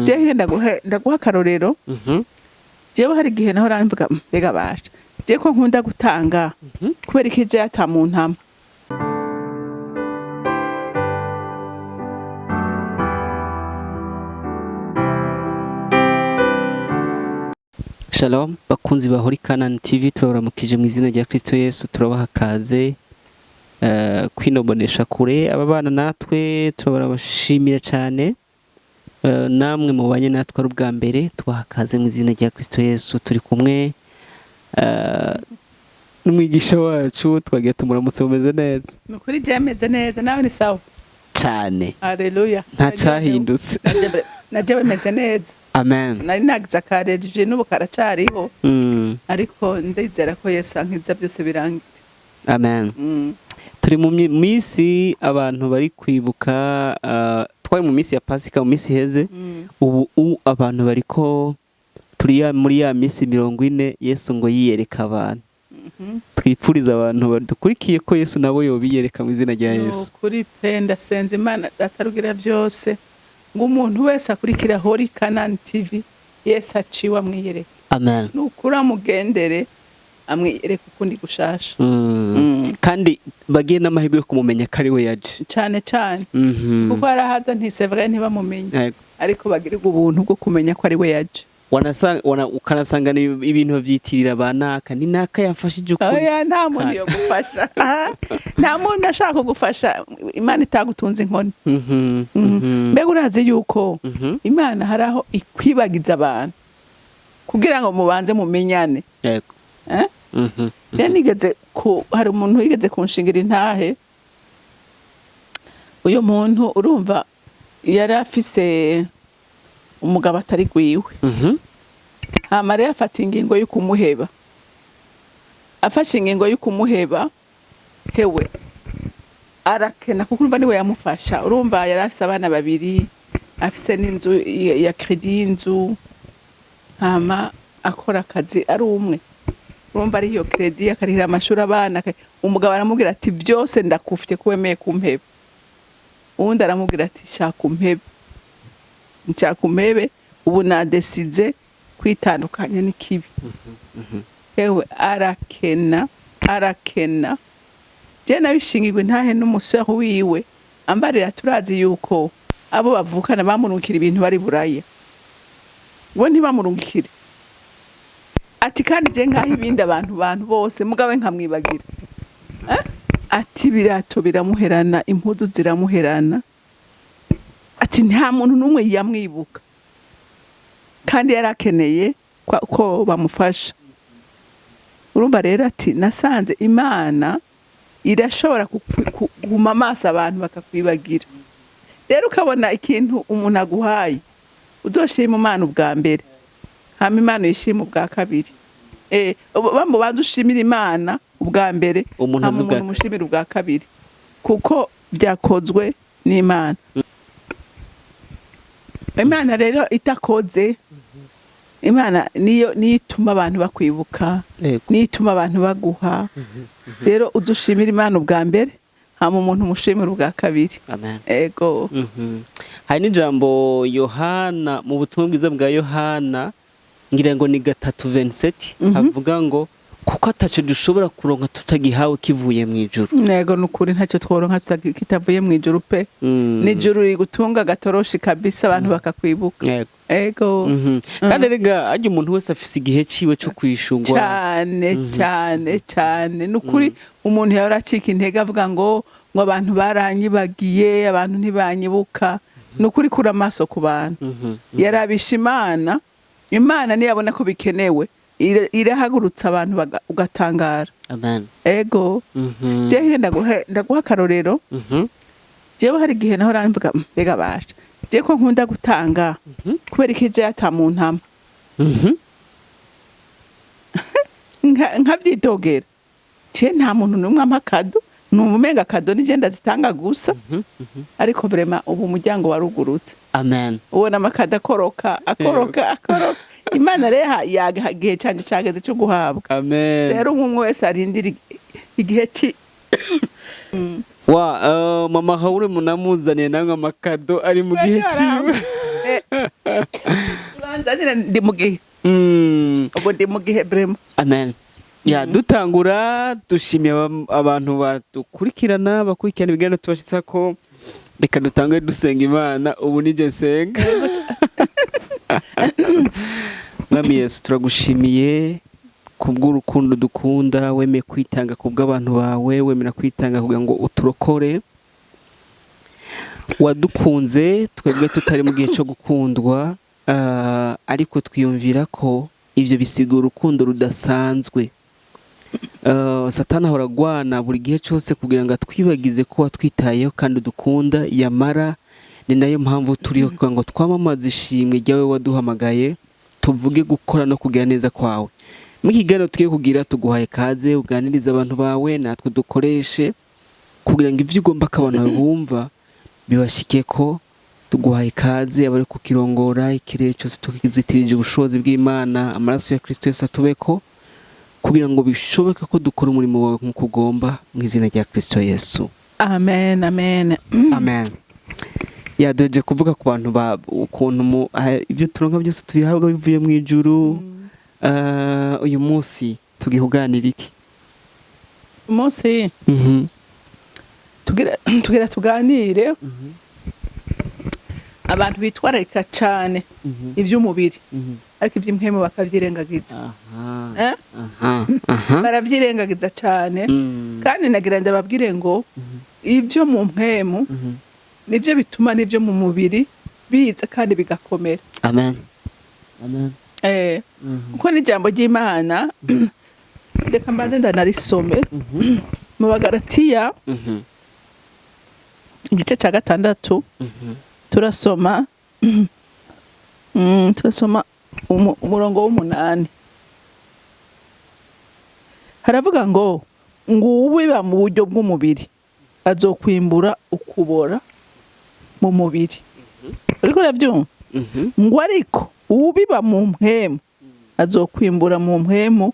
jewe ndaguha akarorero. Jewe hari igihe naho ramvuga mbega basha je ko nkunda gutanga kubera ikije ata mu ntama. Shalom bakunzi ba Holy Canaan TV, turamukije mu izina rya Kristo Yesu, turabaha kaze kwinobonesha kure ababana natwe, turabashimira cyane. Namwe mubanye natwe ari ubwa mbere, tubaha kaze mu izina rya Kristo Yesu. Turi kumwe n'umwigisha wacu, twagiye tumuramutse mumeze neza. Nukuri je meze neza, nawe ni sawa cyane. Haleluya. Nta cyahindutse. Naje meze neza. Amen. Nari nagize akareje n'ubu karacariho. Ariko ndizera ko Yesu ankiza byose birangira. Amen. Turi mu minsi abantu bari kwibuka, twari mu minsi ya Pasika, mu minsi heze. Ubu abantu bariko turi muri ya minsi 40 Yesu ngo yiyereka abantu. Twipfuriza abantu badukurikiye ko Yesu nabo yobiyereka mu izina rya Yesu. Kuri penda senze Imana atarugira byose. Ngo umuntu wese akurikira Holy Canaan TV Yesu aciwa mwiyereka. Amen. Nukura mugendere amwiyereka ukundi gushasha. Kandi bagiye n'amahirwe yo kumumenya kari we yaje cyane cyane. Kuko arahaza ntisevre ntibamumenye, ariko bagirirwa ubuntu bwo kumenya ko ari we yaje. Ukanasanga ibintu bavyitirira banaka ni naka yafashije ukuri. Oya, nta muntu yo gufasha. Nta muntu ashaka gufasha, Imana itagutunze inkoni. Mbega urazi yuko Imana haraho ikwibagiza abantu kugira ngo mubanze mumenyane. Yego. Nigeze hari umuntu yigeze kunshingira intahe. Uyo muntu urumva yari afise umugabo atari gwiwe. Hama rero afata ingingo yo kumuheba. Afashe ingingo yo kumuheba, hewe arakena kuko urumva niwe yamufasha. Urumva yari afise abana babiri, afise n'inzu ya credit y'inzu, hama akora akazi ari umwe. Urumva ari iyo credit akarihira amashuri abana. Umugabo aramubwira ati byose ndakufite kuwemeye kumpeba. Uwundi aramubwira ati shaka umpebe. Nshaka umpebe, ubu nadesize kwitandukanya n'ikibi. Ewe arakena. Je nabishingirwe ntahe n'umusore wiwe ambarira, turazi yuko abo bavukana bamurungikira ibintu bari buraya. Bo ntibamurungikire. Ati kandi je ngaho ibindi abantu bose mugabe nkamwibagira. Ati birato biramuherana, impudu ziramuherana. Ati nta muntu numwe yamwibuka. Kandi yarakeneye ko bamufasha. Urumva rero ati nasanze Imana irashobora kuguma amaso abantu bakakwibagira. Rero ukabona ikintu umuntu aguhaye, uzoshima Imana ubwa mbere, hama Imana yishima ubwa kabiri. Bambo badushimira Imana ubwa mbere, umuntu mushimira ubwa kabiri, kuko byakozwe n'Imana. Imana rero itakoze, Imana niyo ituma abantu bakwibuka, niyo ituma abantu baguha. Rero udushimira Imana ubwa mbere, hama umuntu mushimira ubwa kabiri. Amen. Ego. Hari n'ijambo Yohana, mu butumwa bwiza bwa Yohana, ngira ngo ni 3:27, havuga ngo kuko ataco dushobora kuronka tutagihawe kivuye mu ijuru. Nego nukuri ntacyo tworonka kitavuye mu ijuru pe. N'ijuru rigutunga gatoroshi kabisa, abantu bakakwibuka. Ego. Kandi rega ajye umuntu wese afise igihe ciwe cyo kwishungwa. Cyane. Nukuri umuntu yaracika intege avuga ngo abantu baranyibagiye, abantu ntibanyibuka. Nukuri kura amaso ku bantu. Yarabisha Imana niyabona ko bikenewe, irahagurutsa abantu ugatangara. Amen. Ego. Je ndaguha akarorero. Jewe hari igihe naho ramvuga mbega basha je ko nkunda gutanga kubera ikije ata mu ntama. Nkavyitogera. Je nta muntu numwe amakado, numumenga kado nije ndazitanga gusa. Ariko vraiment ubu umuryango warugurutse. Amen. Ubona amakado akoroka. Imana rero yagihe cyane cyageze cyo guhabwa. Amen. Rero umwe wese arindira igihe Mama Haure munamuzaniye namwe amakado ari mu gihe ciwe. nyine ndi mu gihe ubu ndi mu gihe brema. Amen. Ya dutangura dushimiye abantu badukurikirana bakurikirana ibiganiro tubashitsa ko reka dutange dusenga Imana ubu nije nsenga. Mwami Yesu turagushimiye kubw'urukundo dukunda wemeye kwitanga kubw'abantu bawe wemera kwitanga kugira ngo uturokore wadukunze twebwe tutari mu gihe cyo gukundwa ariko twiyumvira ko ivyo bisiga urukundo rudasanzwe. Satani ahora agwana buri gihe cyose kugira ngo atwibagize ko watwitayeho kandi dukunda yamara ni nayo mpamvu turiho kugira ngo twamamaze ishimwe ryawe waduhamagaye tuvuge gukora no kugira neza kwawe. Mu kiganiro tugiye kugira tuguhaye kaze uganiriza abantu bawe natwe dukoreshe kugira ngo ivyo ugomba ko abantu bumva bibashike ko tuguhaye kaze abari kukirongora ikirere cyose tukizitirije ubushobozi bw'Imana amaraso ya Kristo Yesu atubeko kugira ngo bishoboke ko dukora umurimo wawe nk'uko ugomba mu izina rya Kristo Yesu. Amen, amen. Amen. Yadoje kuvuga ku bantu ukuntu ibyo turonka byose tubihabwa bivuye mu ijuru. Uyu munsi tugihuganira iki? Umunsi tugira tuganire abantu bitwararika cyane ivy'umubiri ariko ivy'impwemu bakavyirengagiza. Baravyirengagiza cyane kandi nagira ndababwire ngo ivyo mu mpwemu nivyo bituma nivyo mu mubiri biza kandi bigakomera. Amen. Amen. Kuko n'ijambo ry'Imana reka mbanze ndanarisome mu Bagalatiya igice cya 6 turasoma umurongo w'8 haravuga ngo ubiba mu buryo bw'umubiri azokwimbura ukubora mu mubiri. Ariko uravyumva ngo ariko ubiba mu mpwemu azokwimbura mu mpwemu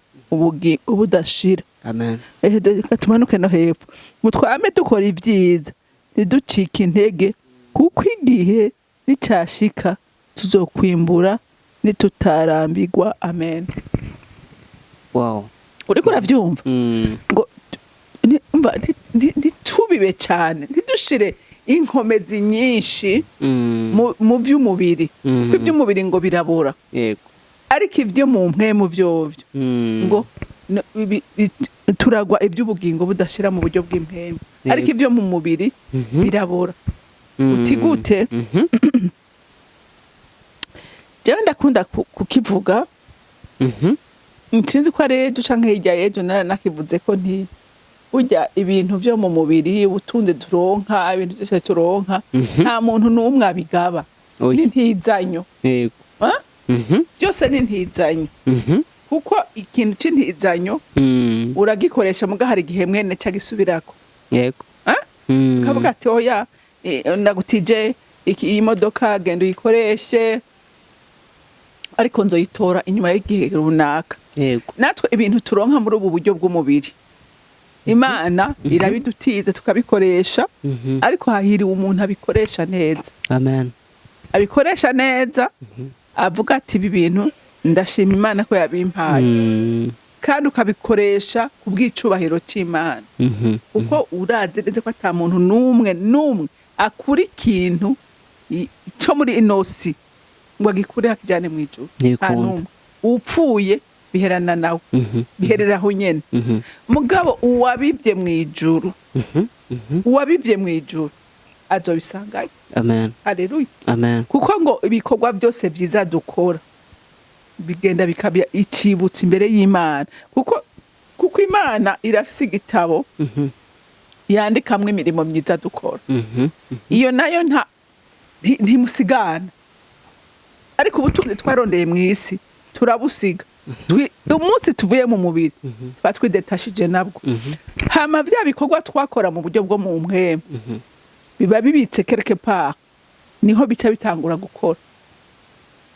ubudashira. Amen. Reka tumanuke no hepfo ngo twame dukora ibyiza ntiducike intege kuko igihe nicyashika tuzokwimbura nitutarambirwa. Amen. Wow. Uriko uravyumva ngo ntitubibe cyane ntidushire inkomezi nyinshi mu vy'umubiri kuko ivy'umubiri ngo birabura. Yego. Ariko ivyo mu mpwemu vyovyo ngo turagwa ivy'ubugingo budashira mu buryo bw'impwemu ariko ivyo mu mubiri birabura. Uti gute? Jewe ndakunda kukivuga nsinzi ko ari ejo canke hirya y'ejo nakivuze ko nti burya ibintu vyo mu mubiri ubutunzi turonka ibintu byose turonka nta muntu n'umwe abigaba ni ntizanyo. Yego. Byose ni ntizanyo kuko ikintu c'intizanyo uragikoresha muga hari igihe mwene cagisubirako. Yego. Kavuga ati oya ndagutije iyi modoka genda uyikoreshe ariko nzoyitora inyuma y'igihe runaka. Yego. Natwe ibintu turonka muri ubu buryo bw'umubiri Imana irabidutiza tukabikoresha ariko hahiriwe umuntu abikoresha neza. Amen. Abikoresha neza avuga ati ibi bintu ndashima Imana ko yabimpaye kandi ukabikoresha kubw'icubahiro c'Imana kuko urazi neza ko ata muntu n'umwe akuri ikintu cyo muri inosi ngo agikure hakijane mu ijuru. Nta upfuye biherana nawe bihereraho nyene mugabo uwabivye mu ijuru uwabivye mu ijuru azobisangayo. Amen. Haleluya. Amen. Kuko ngo ibikorwa byose vyiza dukora bigenda bikabya icibutse imbere y'Imana kuko Imana irafise igitabo yandikamwe imirimo myiza dukora. Iyo nayo ntimusigana ariko ubutunzi twarondeye mu isi turabusiga. Umunsi tuvuye mu mubiri batwidetashije nabwo hama vya bikorwa twakora mu buryo bwo mu mpwemu biba bibitse quelque part niho bica bitangura gukora.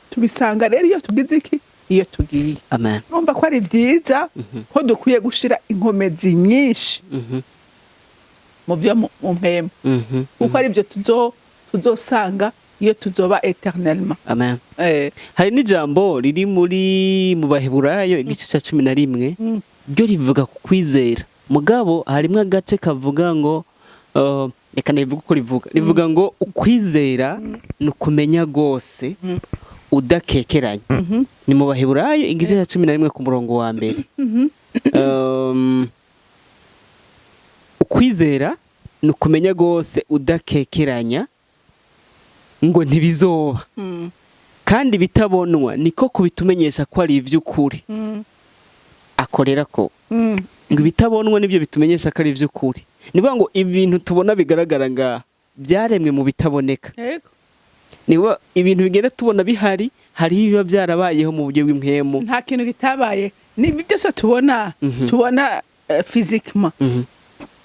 Tubisanga rero iyo tugize iki iyo tugiye. Amen. Numva ko ari vyiza ko dukwiye gushira inkomezi nyinshi mu byo mu mpwemu kuko ari byo tuzosanga iyo tuzoba eternellement. Amen. Hari n'ijambo riri mu Baheburayo igice ca 11 ryo rivuga ku kwizera. Mugabo harimwo agace kavuga ngo reka nivuga uko rivuga ngo ukwizera ni ukumenya gose udakekeranya. Ni mu Baheburayo igice ca 11 ku murongo wa mbere. Ukwizera ni ukumenya gose udakekeranya ngo ntibizoba kandi bitabonwa niko kubitumenyesha ko ari ivy'ukuri. Akorera ko ngo bitabonwa nibyo bitumenyesha ko ari ivy'ukuri. Nivuga ngo ibintu tubona bigaragara nga byaremwe mu bitaboneka. Yego. Niba ibintu bigenda tubona bihari, hari biba byarabayeho mu buryo bw'impwemu. Nta kintu gitabaye. Ni byose tubona physiquement.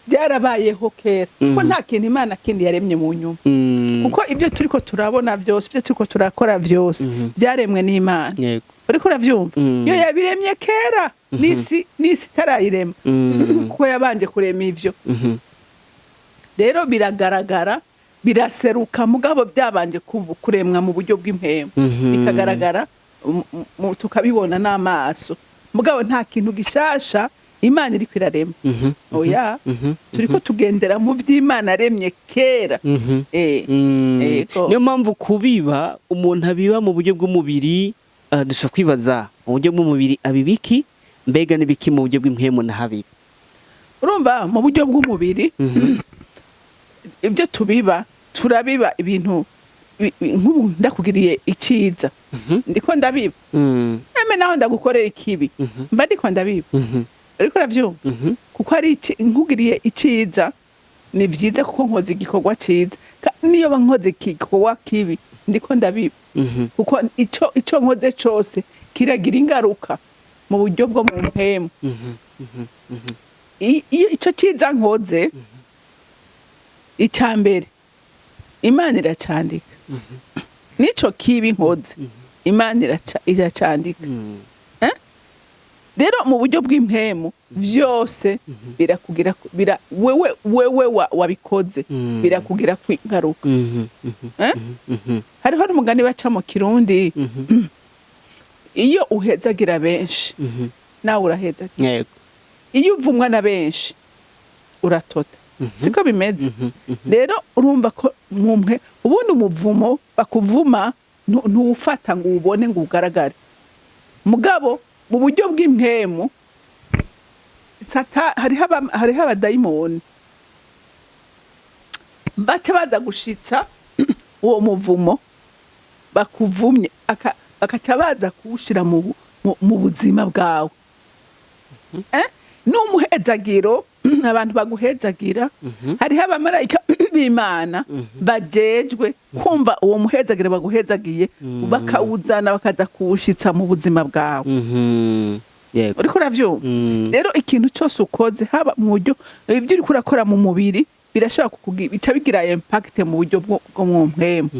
Byarabayeho kera. Kuko nta kintu Imana kindi yaremye mu nyuma. Kuko ibyo turiko turabona byose, ibyo turiko turakora byose byaremwe n'Imana. Yego. Uriko uravyumva? Yo yabiremye kera nisi tarayirema. Kuko yabanje kurema ivyo. Rero biragaragara, biraseruka mugabo byabanje kuremwa mu buryo bw'impemu. Bikagaragara tukabibona n'amaso. Mugabo nta kintu gishasha Imana iri kwirarema. Oya, turiko tugendera mu vy'Imana aremye kera. Niyo mpamvu kubiba umuntu abiba mu buryo bw'umubiri, dushobora kwibaza mu buryo bw'umubiri abibiki, mbega n'ibiki mu buryo bw'impwemu na habiba. Urumva mu buryo bw'umubiri ibyo tubiba turabiba ibintu nk'ubu ndakugiriye iciza. Ndiko ndabiba. Eme naho ndagukorera ikibi. Mba ndiko ndabiba. Ariko uravyumva kuko ari nkugiriye iciza ni vyiza kuko nkoze igikorwa ciza. Niyo bankoze igikorwa kibi ndiko ndabiba. Kuko ico nkoze cyose kiragira ingaruka mu buryo bwo mu mpemu. Iyo ico ciza nkoze icambere Imana iracandika. Nico kibi nkoze Imana iracandika. Rero mu buryo bw'impemu vyose birakugira wewe wabikoze birakugira kwingaruka. Hariho n'umugani baca mu Kirundi, iyo uhezagira benshi nawe urahezagira. Yego. Iyo uvumwa na benshi uratota. Siko bimeze. Rero urumva ko mumwe ubundi umuvumo bakuvuma ntuufata ngo ubone ngo ugaragare. Mugabo mu buryo bw'impemu hariho abadayimoni baca baza gushitsa uwo muvumo bakuvumye bakaca baza kuwushira mu buzima bwawe. N'umuhezagiro abantu baguhezagira, hariho abamarayika b'Imana bajejwe kumva uwo muhezagiro baguhezagiye bakawuzana bakaza kuwushitsa mu buzima bwawe. Yego. Uriko uravyumva? Rero ikintu cyose ukoze haba mu buryo ibyo uri kurakora mu mubiri birashobora bigira impact mu buryo bwo mu mpemu.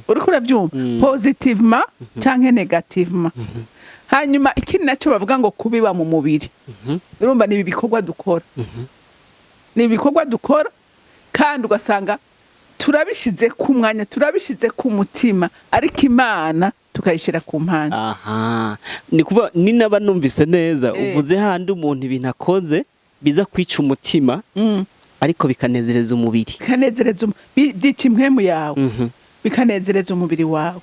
Uriko uravyumva? Positivement canke negativement. Hanyuma ikindi nacyo bavuga ngo kubiba mu mubiri. Urumva ni ibikorwa dukora. Ni ibikorwa dukora kandi ugasanga turabishize ku mwanya, turabishize ku mutima, ariko Imana tukayishira ku mpande. Ni kuva ni naba numvise neza uvuze handi umuntu ibintu akoze biza kwica umutima ariko bikanezereza umubiri. Bikanezereza byica impwemu yawe. Bikanezereza umubiri wawe.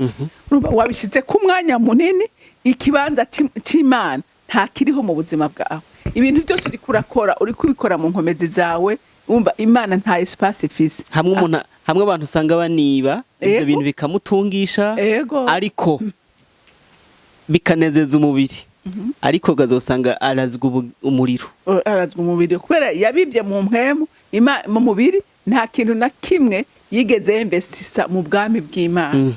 Urumva wabishize ku mwanya munini, ikibanza c'Imana nta kiriho mu buzima bwawe. Ibintu byose uri kurakora uri kubikora mu nkomezi zawe, umva Imana nta espace ifise. Hamwe abantu usanga baniba ibyo bintu bikamutungisha ariko bikanezeza umubiri. Ariko gazosanga arazwa umuriro. Arazwa umubiri kubera yabibye mu mpemu mu mubiri nta kintu na kimwe yigeze investisa mu bwami bw'Imana.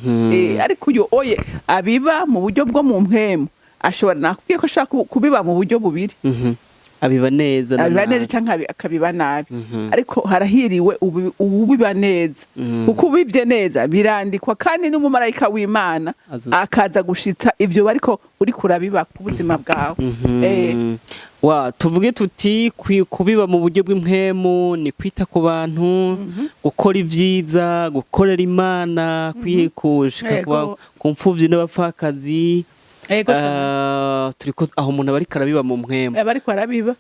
Ariko uyo oye abiba mu buryo bwo mu mpemu ashobora nakubwiye ko ashaka kubiba mu buryo bubiri. Abiba neza cyangwa akabiba nabi. Ariko harahiriwe ubiba neza. Kuko ubivye neza birandikwa kandi n'umumarayika w'Imana akaza gushitsa ivyo bariko uri kurabiba ku buzima bwawe. tuvuge tuti kubiba mu buryo bw'impwemu ni kwita ku bantu, gukora ibyiza, gukorera Imana, kwikushika ku mfuvyi n'abapfakazi. Turiko aho umuntu aba ariko arabiba mu mpwemu.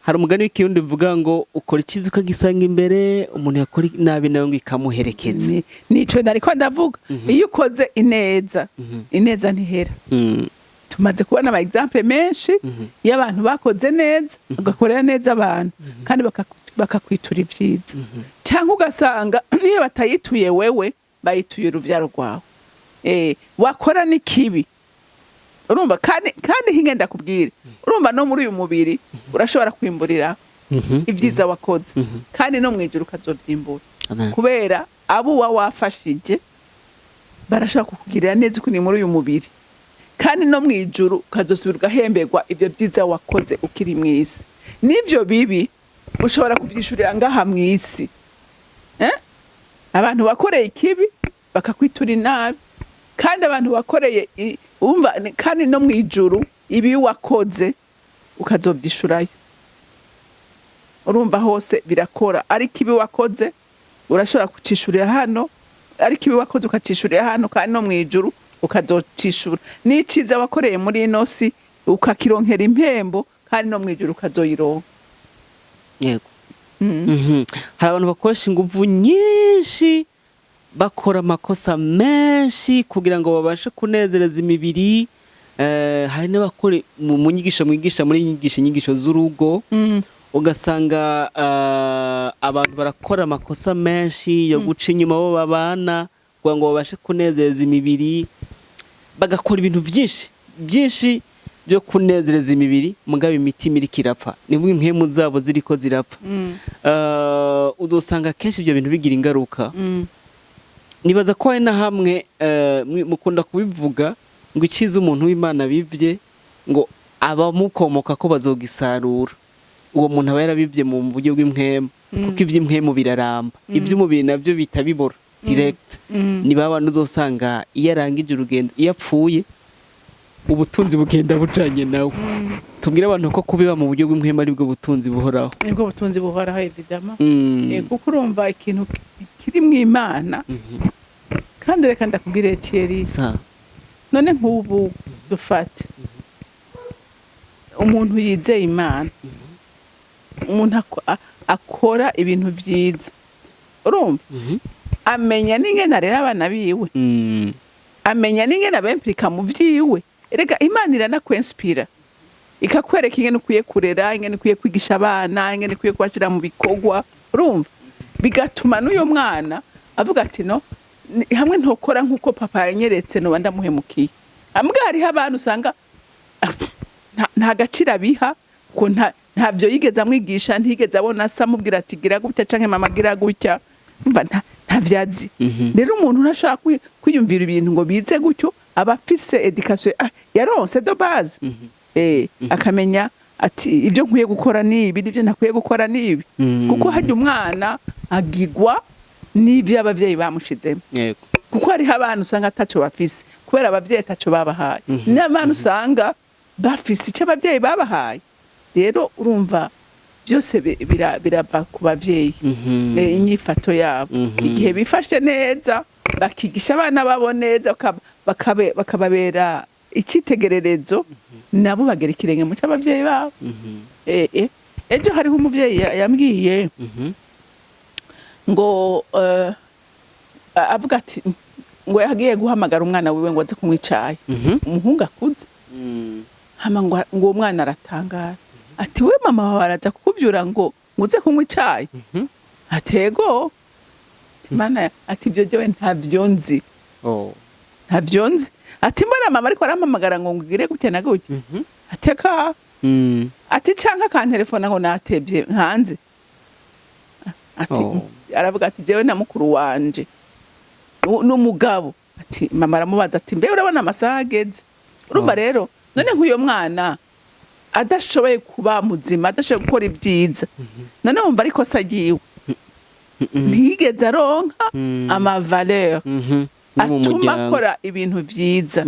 Hari umugani w'ikirundi uvuga ngo ukora icyiza ukagisanga imbere, umuntu yakora nabi nawe ngo ikamuherekeza. Nico nariko ndavuga. Iyo ukoze ineza ntihera. Tumaze kubona ama example menshi y'abantu bakoze neza, bagakorera neza abantu kandi bakakwitura ibyiza. Cyangwa ugasanga niyo batayituye wewe, bayituye uruvyaro rwawe. Wakora n'ikibi. Urumva kandi hingenda kubwira. Urumva no muri uyu mubiri urashobora kwimburira ibyiza wakoze. Kandi no mwijuru ukazovyimbura. Kubera abo wafashije barashaka kukugirira neza kuni muri uyu mubiri. Kandi no mwijuru ukazosubira ugahemberwa ivyo byiza wakoze ukiri mwisi. Nivyo bibi ushobora kuvyishurira ngaha mwisi. Abantu bakoreye ikibi bakakwitura inabi. Kandi abantu bakoreye umva kandi no mwijuru ibi wakoze ukazovyishurayo. Urumva hose birakora. Ariko ibi wakoze urashobora kucishurira hano, ariko ibi wakoze ukacishurira hano kandi no mwijuru ukazocishura. N'iciza wakoreye muri ino si ukakironkera impembo kandi no mwijuru ukazoyironka. Yego. Hari abantu bakoresha inguvu nyinshi, bakora amakosa menshi kugira ngo babashe kunezereza imibiri. Hari n'abakora mu nyigisho mwigisha muri inyigisho z'urugo, ugasanga abantu barakora amakosa menshi yo guca inyuma bo babana kugira ngo babashe kunezereza imibiri, bagakora ibintu byinshi byo kunezereza imibiri, mugabo imitima iriko irapfa. Nibwo impwemu zabo ziriko zirapfa. Uzosanga kenshi ibyo bintu bigira ingaruka. Nibaza ko hari na hamwe mukunda kubivuga ngo iciza umuntu w'Imana bivye ngo abamukomoka ko bazogisarura. Uwo muntu aba yarabivye mu buryo bw'impwemu, kuko ivy'impwemu biraramba, ivy'umubiri navyo bitabibora direct. Ni babana uzosanga iyo arangije urugendo, iyo apfuye ubutunzi bugenda bujanye nawe. Tubwire abantu ko kubiba mu buryo bw'impwemu ari bwo butunzi buhoraho. Nibwo butunzi buhoraho evidama. Kuko urumva ikintu kiri mu Imana. Kandi reka ndakubwire Thierry. None nk'ubu dufate umuntu yizeye Imana, umuntu akora ibintu vyiza. Urumva? Amenya n'ingene arera abana biwe. Amenya n'ingene abemplika mu vyiwe. Erega Imana iranakwenspira. Ikakwereka ingene ukwiye kurera, ingene ukwiye kwigisha abana, ingene ukwiye kubashira mu bikorwa. Urumva? Bigatuma n'uyo mwana avuga ati no, hamwe ntokora nkuko papa yanyeretse no bandamuhemukiye. Ambwa hariho abantu usanga nta gacira biha ko ntavyo yigeze amwigisha, ntigeze abona se amubwira ati gira gutya canke mama gira gutya. Umva ntavyazi. Rero umuntu ntashaka kwiyumvira ibintu ngo bize gutyo, abafise education yaronse de base. Akamenya ati ibyo nkwiye gukora nibi, ibyo ntakwiye gukora nibi. Kuko hajya umwana agigwa n'ivyo abavyeyi bamushizemo. Kuko hariho abantu usanga ataco bafise kubera abavyeyi ataco babahaye. N'abantu usanga bafise icyo abavyeyi babahaye. Rero urumva byose birava ku bavyeyi. Inyifato yabo. Igihe bifashe neza bakigisha abana babo neza, bakababera icyitegererezo, nabo bagera ikirenge mu cy'abavyeyi babo. Ejo hariho umuvyeyi yambwiye ngo avuga ati ngo yagiye guhamagara umwana wiwe ngo aze kunywa icayi. Umuhungu akuze. Hama ngo uwo mwana aratangara. Ati we mama wawe araza kukuvyura ngo uze kunywa icayi. Atego. Mana ati ibyo jewe ntavyo nzi. Ntavyo nzi. Ati mbona mama ariko arampamagara ngo ngire gute na gute. Ateka. Ati canka kan telefone ngo natevye hanze. Ati aravuga ati jewe na mukuru wanje n'umugabo. Ati mama aramubaza ati mbe urabona amasaha ageze. Urumva rero none nk'uyo mwana adashoboye kuba muzima, adashoboye gukora ibyiza, none wumva ariko sagiwe ntigeze aronka ama valeur atuma akora ibintu vyiza.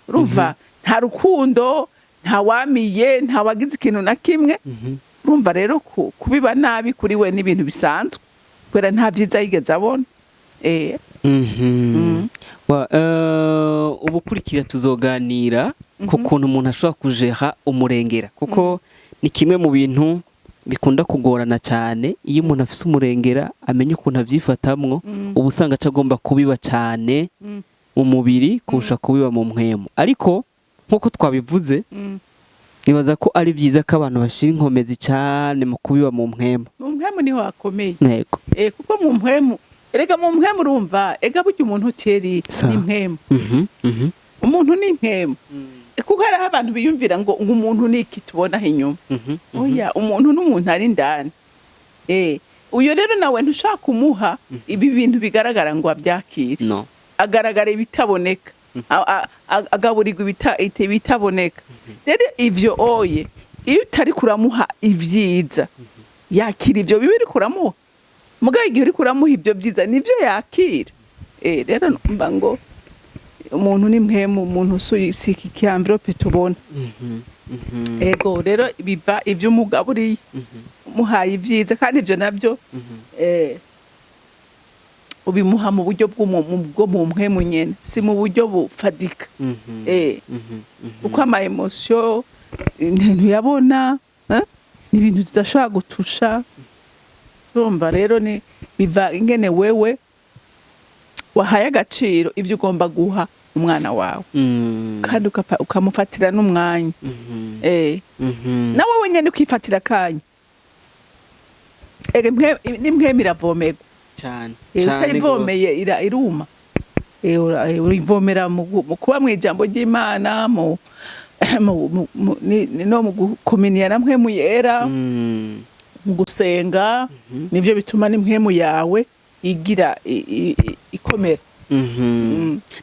Urumva nta rukundo, ntawamiye ntawagize ikintu na kimwe urumva rero kubiba nabi kuri we n'ibintu bisanzwe kubera nta byiza yigeze abona ubukurikira tuzoganira ku kuntu umuntu ashobora kujeha umurengera kuko ni kimwe mu bintu bikunda kugorana cyane iyo umuntu afise umurengera amenya ukuntu avyifatamwo uba usanga agomba kubiba cyane mu mubiri kurusha kubiba mu mpwemu ariko nk'uko twabivuze nibaza ko ari byiza ko abantu bashira inkomezi cyane mu kubiba mu mpwemu niho hakomeye yego kuko mu mpwemu erega mu mpwemu urumva ega burya umuntu uteri ni mpwemu umuntu ni mpwemu kuko hariho abantu biyumvira ngo umuntu ni iki tubonaho inyuma oya umuntu n'umuntu ari indani uyu rero nawe ntushaka kumuha ibi bintu bigaragara ngo abyakire agaragara ibitaboneka agaburirwa ibitaboneka rero ivyo oye iyo utari kuramuha ibyiza yakira ivyo bibi uri kuramuha mugabo igihe uri kuramuha ibyo byiza nivyo yakira rero numva ngo umuntu ni mpwemu umuntu usiki kiamvelope tubona ego rero biva ivyo umugaburiye umuhaye ibyiza kandi ivyo navyo ubimuha mu buryo bwo mu mpwemu nyene si mu buryo bufadika uko ama emotion ntuyabona ni ibintu tudashobora gutusha urumva rero ni biva ingene wewe wahaye agaciro ivyo ugomba guha umwana wawe kandi ukamufatira n'umwanya nawe wenyene ukifatira akanya n'impwemu iravomerwa cyane utayivomeye iruma urivomera mu kuba mu ijambo ry'Imana no mu gukominiya na mpwemu yera mu gusenga nivyo bituma n'impwemu yawe igira ikomera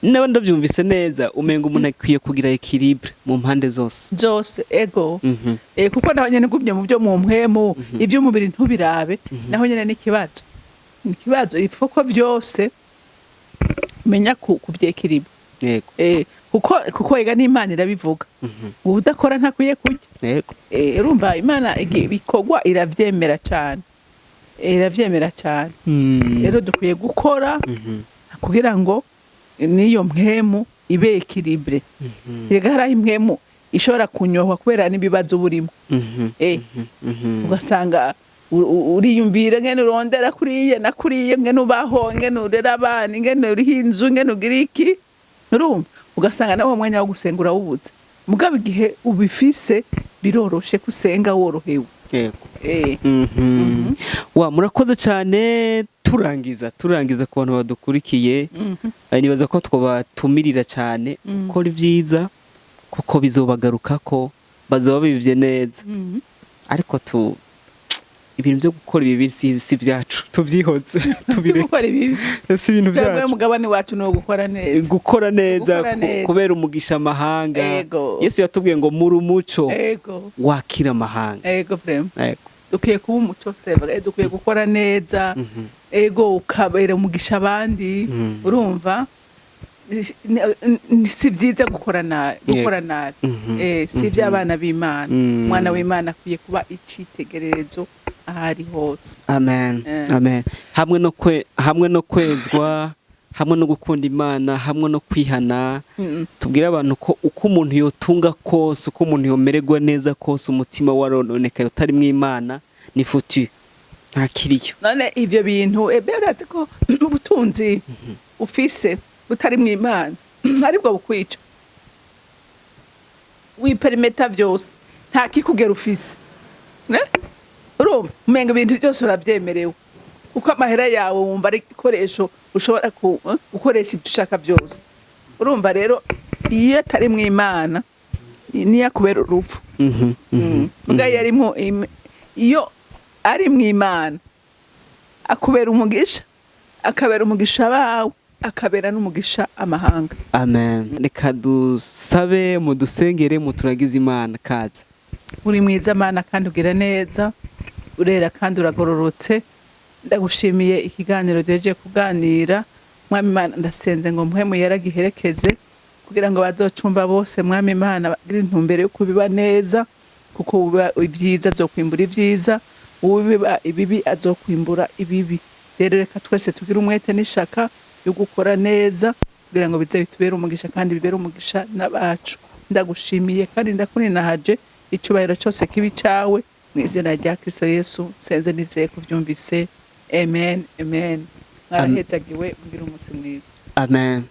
nawe ndabyumvise neza umenga umuntu akwiye kugira equilibre mu mpande zose ego kuko naho nyene gumye mu byo mu mpwemu ivyo umubiri ntubirabe naho nyene n'ikibazo ifoko byose menya kuvyekiriba yego kuko ega n'Imana irabivuga udakora ntakwiye kurya yego urumva Imana bikorwa iravyemera cyane rero dukwiye gukora kugira ngo niyo mpwemu ibe equilibre rega hari impwemu ishobora kunyohwa kubera n'ibibazo burimo ugasanga uriyumvira ngene urondera kuriye nakuriye ngene ubaho ngene urera abana ngene uri hinzu ngene ugira iki urumva ugasanga nawe mwanya wo gusenga urawubuze mugabo igihe ubifise biroroshe kusenga worohewe murakoze cyane turangiza ku bantu badukurikiye nibaza ko twabatumirira cyane gukora ibyiza kuko bizobagaruka ko bazaba bibivye neza ariko ibintu byo gukora ibi si byacu tubyihoze tubireke si ibintu byacu umugabane wacu no gukora neza kubera umugisha amahanga Yesu yatubwiye ngo muri umuco wakira amahanga dukwiye kuba umuco sevre dukwiye gukora neza ukabera umugisha abandi urumva si byiza gukora nabi si iby'abana b'Imana umwana w'Imana akwiye kuba icitegererezo ahari hose amen hamwe no kwezwa hamwe no gukunda Imana hamwe no kwihana tubwire abantu ko uko umuntu yotunga kose uko umuntu yomererwa neza kose umutima warononekaye utari mu Imana ni futu ntakiriyo none ivyo bintu urazi ko ubutunzi ufise butari mu Imana aribwo bukwica wiperimeta byose nta kikugera ufise urumva umenga ibintu byose urabyemerewe uko amahera yawe wumva ari ikoresho ushobora gukoresha ibyo ushaka byose urumva rero iyo atari mu Imana niyo akubera urupfu iyo ari mu Imana akubera umugisha akabera umugisha bawe akabera n'umugisha amahanga amen reka dusabe mudusengere muturagize Imana kaza uri mwiza Mana kandi ugira neza urera kandi uragororotse ndagushimiye ikiganiro duhejeje kuganira mwami Imana ndasenze ngo mpwemu yaragiherekeze kugira ngo bazocumva bose mwami Imana bagira intumbero yo kubiba neza, kuko ubiba ibyiza azokwimbura ibyiza, ubiba ibibi azokwimbura ibibi. Rero reka twese tugire umwete n'ishaka yo gukora neza kugira ngo bize bitubere umugisha kandi bibere umugisha n'abacu. Ndagushimiye kandi ndakuninahaje, icyubahiro cyose kibi cyawe mu izina rya Kristo Yesu senze nizeye kubyumvise. Amen, amen. Mwarahezagiwe, mugira umunsi mwiza. Amen.